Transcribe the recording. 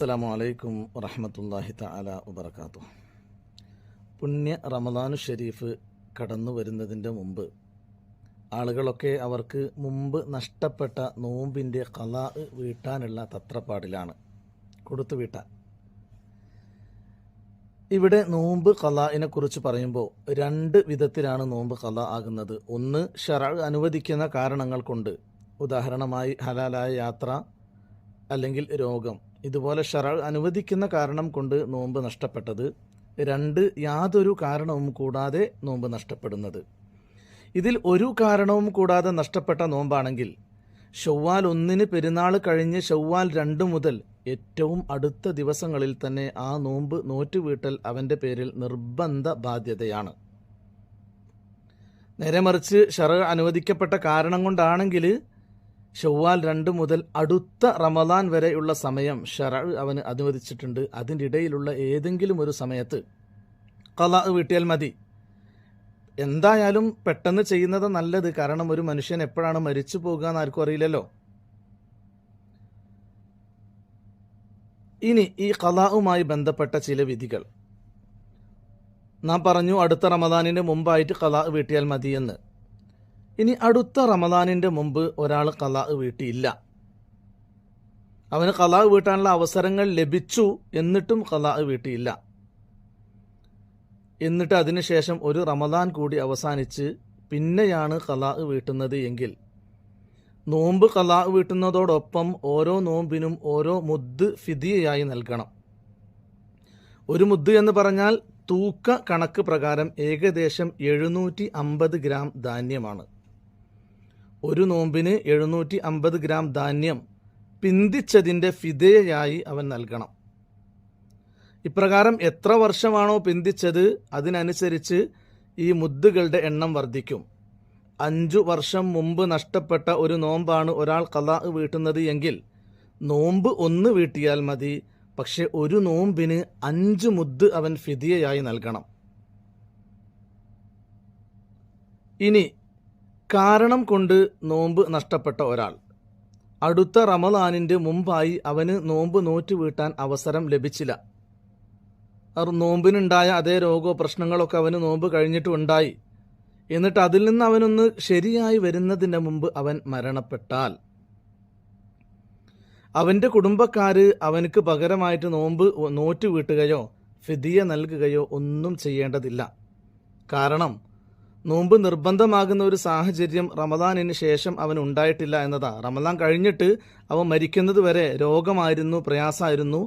അസ്സലാമു അലൈക്കും വറഹ്മത്തുള്ളാഹി തആല വബറകാതുഹു. പുണ്യ റമദാനു ഷരീഫ് കടന്നു വരുന്നതിൻ്റെ മുമ്പ് ആളുകളൊക്കെ അവർക്ക് മുമ്പ് നഷ്ടപ്പെട്ട നോമ്പിൻ്റെ ഖലാ വീട്ടാനുള്ള തത്രപ്പാടിലാണ്, കൊടുത്തു വീട്ടാൻ. ഇവിടെ നോമ്പ് ഖലാഇനെ കുറിച്ച് പറയുമ്പോൾ രണ്ട് വിധത്തിലാണ് നോമ്പ് ഖലാ ആകുന്നത്. ഒന്ന്, ശർഅ് അനുവദിക്കുന്ന കാരണങ്ങൾ കൊണ്ട്, ഉദാഹരണമായി ഹലാലായ യാത്ര അല്ലെങ്കിൽ രോഗം, ഇതുപോലെ ശർഅ് അനുവദിക്കുന്ന കാരണം കൊണ്ട് നോമ്പ് നഷ്ടപ്പെട്ടത്. രണ്ട്, യാതൊരു കാരണവും കൂടാതെ നോമ്പ് നഷ്ടപ്പെടുന്നത്. ഇതിൽ ഒരു കാരണവും കൂടാതെ നഷ്ടപ്പെട്ട നോമ്പാണെങ്കിൽ ശവ്വാൽ 1 പെരുന്നാൾ കഴിഞ്ഞ് ശവ്വാൽ 2 മുതൽ ഏറ്റവും അടുത്ത ദിവസങ്ങളിൽ തന്നെ ആ നോമ്പ് നോറ്റുവീട്ടൽ അവൻ്റെ പേരിൽ നിർബന്ധ ബാധ്യതയാണ്. നേരെ മറിച്ച് ശർഅ് അനുവദിക്കപ്പെട്ട കാരണം കൊണ്ടാണെങ്കിൽ ശവ്വാൽ 2 മുതൽ അടുത്ത റമദാൻ വരെയുള്ള സമയം ശർഅ് അവന് അനുവദിച്ചിട്ടുണ്ട്. അതിൻ്റെ ഇടയിലുള്ള ഏതെങ്കിലും ഒരു സമയത്ത് ഖലാ വീട്ടിയാൽ മതി. എന്തായാലും പെട്ടെന്ന് ചെയ്യുന്നത് നല്ലത്. കാരണം ഒരു മനുഷ്യൻ എപ്പോഴാണ് മരിച്ചു പോകുക എന്ന് ആർക്കും അറിയില്ലല്ലോ. ഇനി ഈ ഖലാഉമായി ബന്ധപ്പെട്ട ചില വിധികൾ നാം പറഞ്ഞു. അടുത്ത റമദാനിൻ്റെ മുമ്പായിട്ട് ഖലാ വീട്ടിയാൽ മതിയെന്ന്. ഇനി അടുത്ത റമദാനിൻ്റെ മുമ്പ് ഒരാൾ ഖലാ വീട്ടിയില്ല, അവന് ഖലാ വീട്ടാനുള്ള അവസരങ്ങൾ ലഭിച്ചു, എന്നിട്ടും ഖലാ വീട്ടിയില്ല, എന്നിട്ട് അതിനുശേഷം ഒരു റമദാൻ കൂടി അവസാനിച്ച് പിന്നെയാണ് ഖലാ വീട്ടുന്നത് എങ്കിൽ നോമ്പ് ഖലാ വീട്ടുന്നതോടൊപ്പം ഓരോ നോമ്പിനും ഓരോ മുദ് ഫിദിയയായി നൽകണം. ഒരു മുദ് എന്ന് പറഞ്ഞാൽ തൂക്ക കണക്ക് പ്രകാരം ഏകദേശം 750 ഗ്രാം ധാന്യമാണ്. ഒരു നോമ്പിന് 750 ഗ്രാം ധാന്യം പിന്തിച്ചതിൻ്റെ ഫിദയയായി അവൻ നൽകണം. ഇപ്രകാരം എത്ര വർഷമാണോ പിന്തിച്ചത് അതിനനുസരിച്ച് ഈ മുദ്ദുകളുടെ എണ്ണം വർദ്ധിക്കും. 5 വർഷം മുമ്പ് നഷ്ടപ്പെട്ട ഒരു നോമ്പാണ് ഒരാൾ ഖലാ വീട്ടുന്നത് എങ്കിൽ നോമ്പ് 1 വീട്ടിയാൽ മതി. പക്ഷെ ഒരു നോമ്പിന് 5 മുദ് അവൻ ഫിദിയയായി നൽകണം. ഇനി കാരണം കൊണ്ട് നോമ്പ് നഷ്ടപ്പെട്ട ഒരാൾ അടുത്ത റമദാനിൻ്റെ മുമ്പായി അവന് നോമ്പ് നോറ്റ് വീട്ടാൻ അവസരം ലഭിച്ചില്ല. നോമ്പിനുണ്ടായ അതേ രോഗമോ പ്രശ്നങ്ങളൊക്കെ അവന് നോമ്പ് കഴിഞ്ഞിട്ടും ഉണ്ടായി. എന്നിട്ട് അതിൽ നിന്ന് അവനൊന്ന് ശരിയായി വരുന്നതിന് മുമ്പ് അവൻ മരണപ്പെട്ടാൽ അവൻ്റെ കുടുംബക്കാര് അവനക്ക് പകരമായിട്ട് നോമ്പ് നോറ്റ് വീട്ടുകയോ ഫിദിയ നൽകുകയോ ഒന്നും ചെയ്യേണ്ടതില്ല. കാരണം നോമ്പ് നിർബന്ധമാകുന്ന ഒരു സാഹചര്യം റമദാനിന് ശേഷം അവൻ ഉണ്ടായിട്ടില്ല എന്നതാ. റമദാൻ കഴിഞ്ഞിട്ട് അവൻ മരിക്കുന്നത് വരെ രോഗമായിരുന്നു, പ്രയാസമായിരുന്നു.